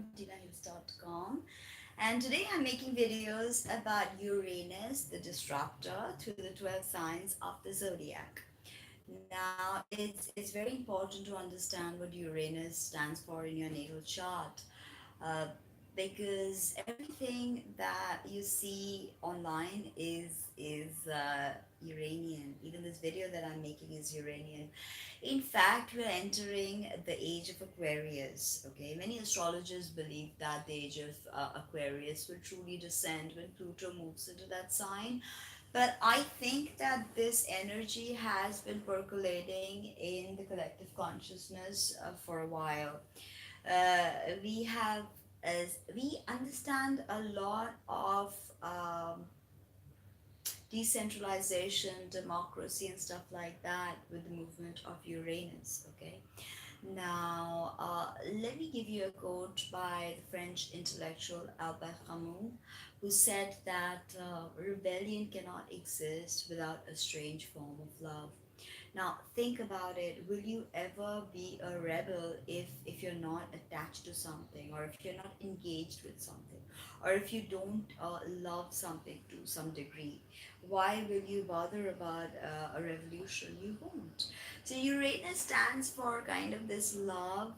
from tinahills.com, and today I'm making videos about Uranus, the disruptor, to the 12 signs of the zodiac. Now, it's very important to understand what Uranus stands for in your natal chart, uh, because everything that you see online is Uranian. Even this video that I'm making is Uranian. In fact, we're entering the age of Aquarius. Okay, many astrologers believe that the age of Aquarius will truly descend when Pluto moves into that sign. But I think that this energy has been percolating in the collective consciousness for a while. uh, we have as we understand a lot of decentralization, democracy, and stuff like that with the movement of Uranus. Okay, now let me give you a quote by the French intellectual Albert Camus, who said that rebellion cannot exist without a strange form of love. Now think about it. Will you ever be a rebel if you're not attached to something, or if you're not engaged with something, or if you don't love something to some degree? Why will you bother about a revolution? You won't. So Uranus stands for kind of this love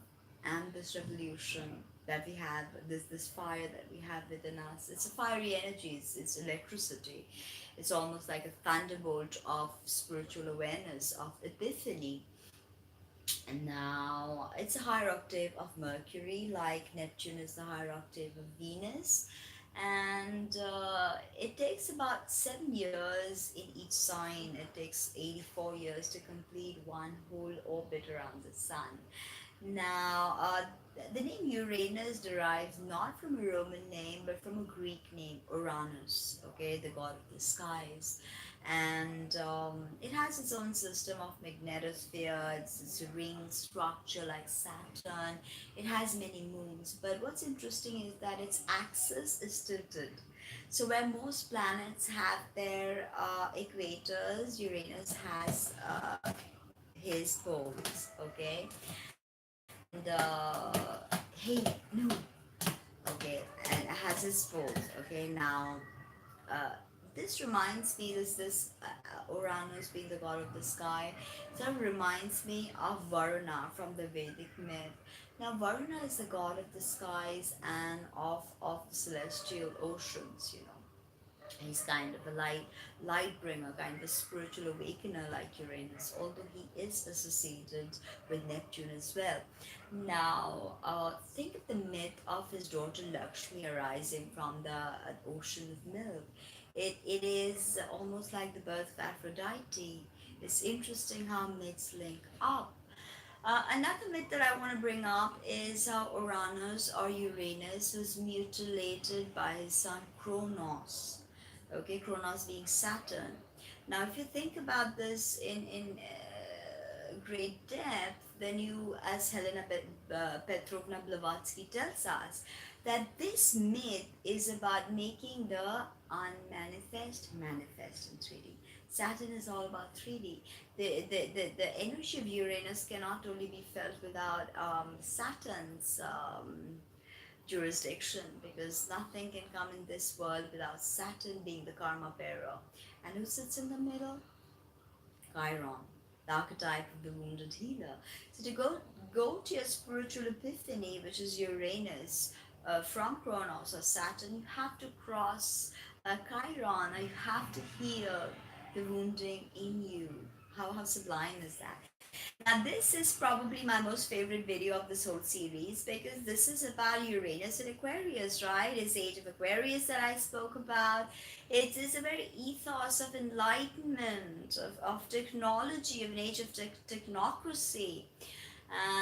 and this revolution that we have, this fire that we have within us. It's a fiery energy. It's electricity. It's almost like a thunderbolt of spiritual awareness, of epiphany. And now it's a higher octave of Mercury, like Neptune is the higher octave of Venus. And it takes about 7 years in each sign. It takes 84 years to complete one whole orbit around the sun. Now, the name Uranus derives not from a Roman name but from a Greek name, Uranus, okay, the god of the skies. And it has its own system of magnetosphere, it's a ring structure like Saturn. It has many moons, but what's interesting is that its axis is tilted. So, where most planets have their equators, Uranus has his poles, okay? And hey, no, okay, and it has his poles, okay. Now uh, this reminds me, this Uranus being the god of the sky sort of reminds me of Varuna from the Vedic myth. Now Varuna is the god of the skies and of the celestial oceans, you know. He's kind of a light bringer, kind of a spiritual awakener like Uranus, although he is associated with Neptune as well. Now, think of the myth of his daughter Lakshmi arising from the ocean of milk. It is almost like the birth of Aphrodite. It's interesting how myths link up. Another myth that I want to bring up is how Uranus or Uranus was mutilated by his son Kronos. Okay, Kronos being Saturn. Now, if you think about this in great depth, then you, as Helena Petrovna Blavatsky tells us, that this myth is about making the unmanifest manifest in 3D. Saturn is all about 3D. The energy of Uranus cannot only be felt without Saturn's jurisdiction, because nothing can come in this world without Saturn being the karma bearer. And who sits in the middle? Chiron, the archetype of the wounded healer. So to go to your spiritual epiphany, which is Uranus, from Kronos or Saturn, you have to cross Chiron, or you have to heal the wounding in you. How sublime is that? Now, this is probably my most favorite video of this whole series, because this is about Uranus and Aquarius, right? It's Age of Aquarius that I spoke about. It is a very ethos of enlightenment, of technology, of an age of technocracy.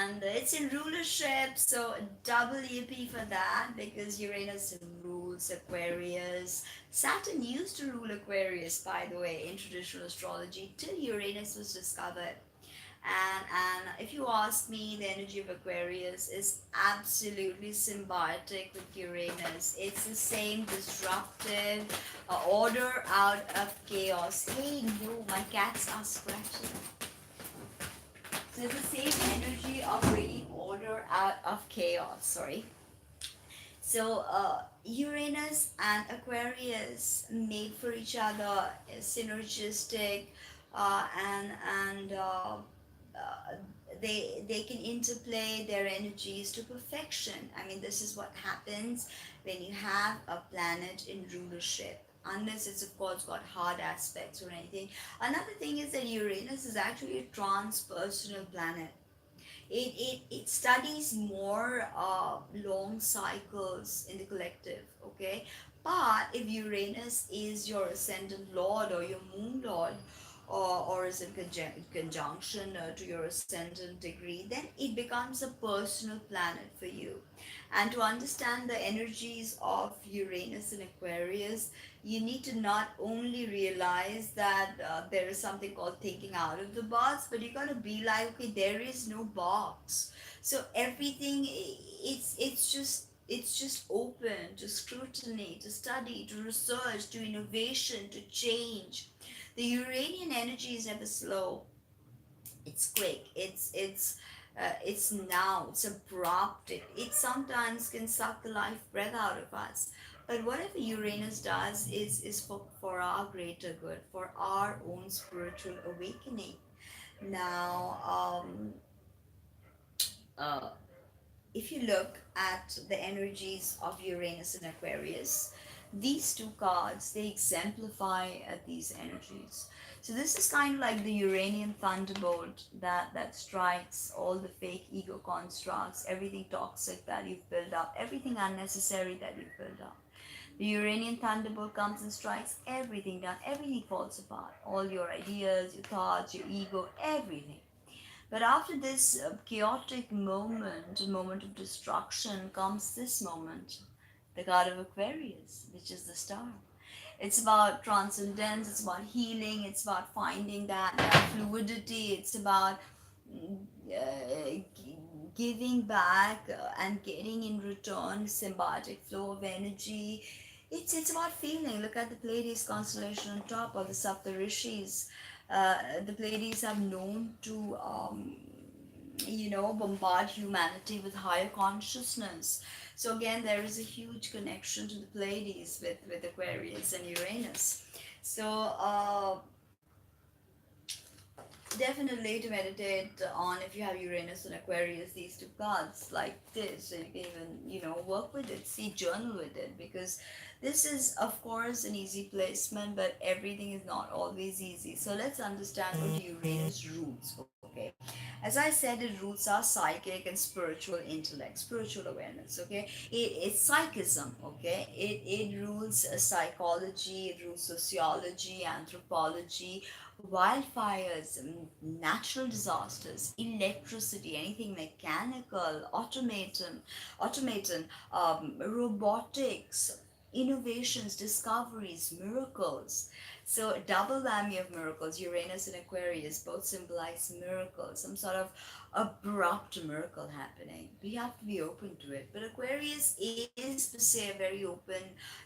And it's in rulership, so double yippee for that, because Uranus rules Aquarius. Saturn used to rule Aquarius, by the way, in traditional astrology, till Uranus was discovered. And if you ask me, the energy of Aquarius is absolutely symbiotic with Uranus. It's the same disruptive order out of chaos. Hey, no, my cats are scratching. So it's the same energy of bringing order out of chaos. Sorry. So Uranus and Aquarius made for each other, synergistic, and uh, they can interplay their energies to perfection. I mean, this is what happens when you have a planet in rulership. Unless it's of course got hard aspects or anything. Another thing is that Uranus is actually a transpersonal planet. It studies more long cycles in the collective, okay? But if Uranus is your ascendant lord or your moon lord, or is in conjunction to your ascendant degree, then it becomes a personal planet for you. And to understand the energies of Uranus and Aquarius, you need to not only realize that there is something called thinking out of the box, but you gotta be like, okay, there is no box. So everything, it's just open to scrutiny, to study, to research, to innovation, to change. The Uranian energy is never slow. It's quick. It's now. It's abrupt. It sometimes can suck the life breath out of us. But whatever Uranus does is for our greater good, for our own spiritual awakening. Now, uh, if you look at the energies of Uranus and Aquarius, these two cards they exemplify these energies. So this is kind of like the Uranian thunderbolt that strikes all the fake ego constructs, everything toxic that you've built up, everything unnecessary that you've built up. The Uranian thunderbolt comes and strikes everything down, everything falls apart. All your ideas, your thoughts, your ego, everything. But after this chaotic moment, a moment of destruction, comes this moment, the card of Aquarius, which is the star. It's about transcendence, it's about healing, it's about finding that fluidity, it's about giving back and getting in return symbiotic flow of energy. It's about feeling. Look at the Pleiades constellation on top of the Saptarishis. The Pleiades have known to bombard humanity with higher consciousness. So again, there is a huge connection to the Pleiades with Aquarius and Uranus. So definitely to meditate on, if you have Uranus and Aquarius, these two cards like this, and you can even work with it, see, journal with it, because this is of course an easy placement, but everything is not always easy. So let's understand what Uranus rules. Okay, as I said, it roots our psychic and spiritual intellect, spiritual awareness. Okay, it's psychism. Okay, it rules psychology, it rules sociology, anthropology, wildfires, natural disasters, electricity, anything mechanical, robotics, innovations, discoveries, miracles. So double whammy of miracles. Uranus and Aquarius both symbolize miracles, some sort of abrupt miracle happening. We have to be open to it. But Aquarius is per se a very open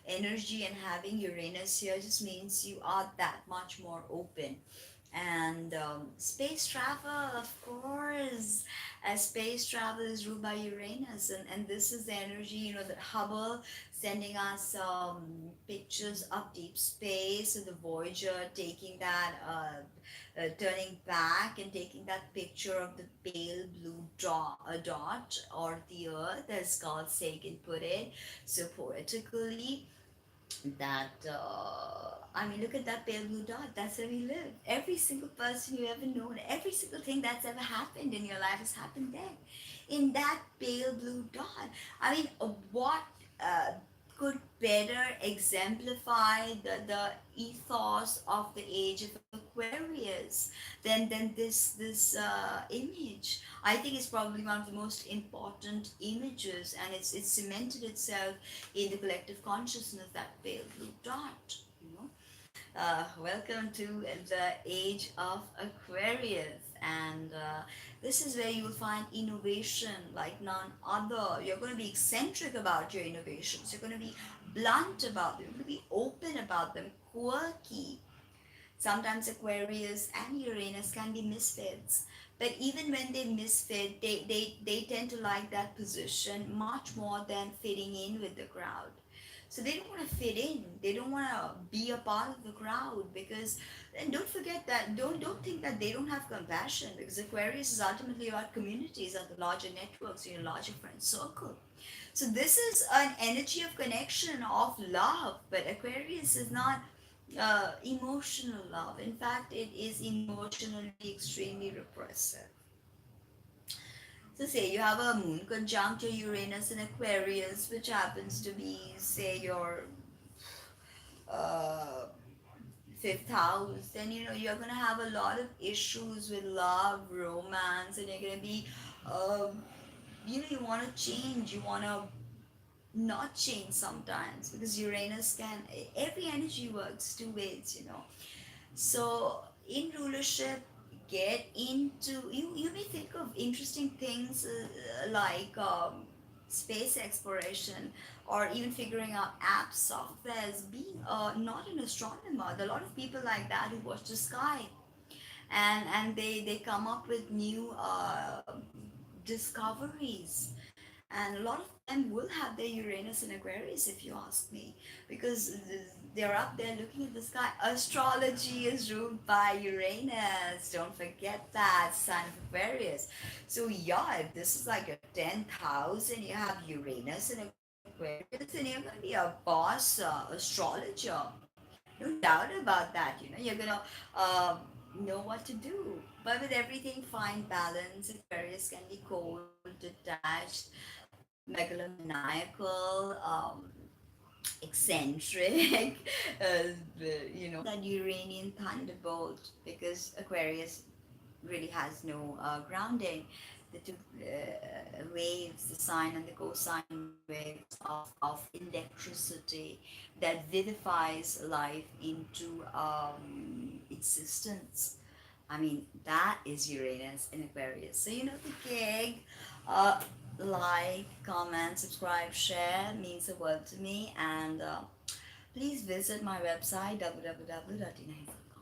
energy, and having Uranus here just means you are that much more open. And space travel, of course, as space travel is ruled by Uranus, and this is the energy, that Hubble sending us pictures of deep space, and the Voyager taking that turning back and taking that picture of the pale blue dot, or the earth, as Carl Sagan put it so poetically. That I mean, look at that pale blue dot. That's where we live. Every single person you ever known, every single thing that's ever happened in your life has happened there, in that pale blue dot. I mean, what uh, could better exemplify the ethos of the age of Aquarius than this image? I think it's probably one of the most important images, and it's cemented itself in the collective consciousness, that pale blue dot. Welcome to the age of Aquarius, and this is where you will find innovation like none other. You're going to be eccentric about your innovations, you're going to be blunt about them, you're going to be open about them, quirky. Sometimes Aquarius and Uranus can be misfits, But even when they misfit, they tend to like that position much more than fitting in with the crowd. So they don't want to fit in. They don't want to be a part of the crowd because, and don't forget that, don't think that they don't have compassion, because Aquarius is ultimately about communities and the larger networks, larger friend circle. So this is an energy of connection, of love, but Aquarius is not emotional love. In fact, it is emotionally extremely repressive. So say you have a moon conjunct your Uranus in Aquarius, which happens to be, say, your uh, fifth house, then you're gonna have a lot of issues with love, romance, and you're gonna be, you want to change, you want to not change sometimes, because Uranus can, every energy works two ways. So in rulership, get into, you may think of interesting things, like space exploration, or even figuring out apps, softwares. Being not an astronomer, there are a lot of people like that who watch the sky, and they come up with new discoveries, and a lot of them will have their Uranus in Aquarius, if you ask me, because they're up there looking at the sky. Astrology is ruled by Uranus. Don't forget that, sign of Aquarius. So yeah, if this is like your 10th house and you have Uranus in Aquarius, then you're going to be a boss astrologer. No doubt about that. You're going to uh, know what to do. But with everything, find balance. Aquarius can be cold, detached, megalomaniacal, eccentric, that Uranian thunderbolt, because Aquarius really has no grounding. The two waves, the sine and the cosine waves of electricity that vivifies life into existence. I mean, that is Uranus in Aquarius. So you know the gig. Uh, like, comment, subscribe, share means the world to me. And please visit my website www.inahis.com.